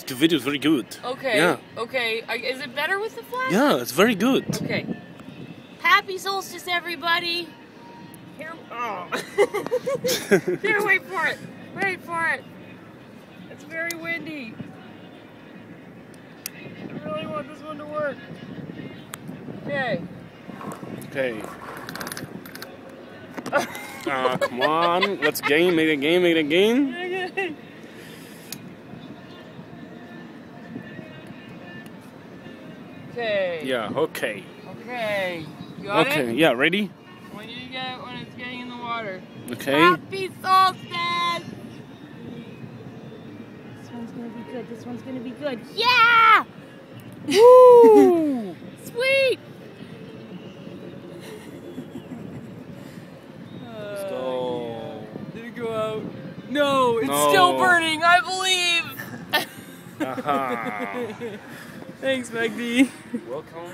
the video is very good. Okay. Yeah. Okay. Is it better with the flash? Yeah, it's very good. Okay. Happy solstice, everybody. Here. Oh. Here, wait for it. Wait for it. It's very windy. I really want this one to work. Okay. Okay. Come on. Let's make it again. Okay. Yeah, okay. Okay. You got Okay, it? yeah, ready? When you get it when it's getting in the water. Okay. Happy solstice! This one's gonna be good. This one's gonna be good. Yeah! Woo! Sweet! Let's go. Did it go out? No, it's No. still burning, I believe! Aha. Thanks, Magdi. Welcome.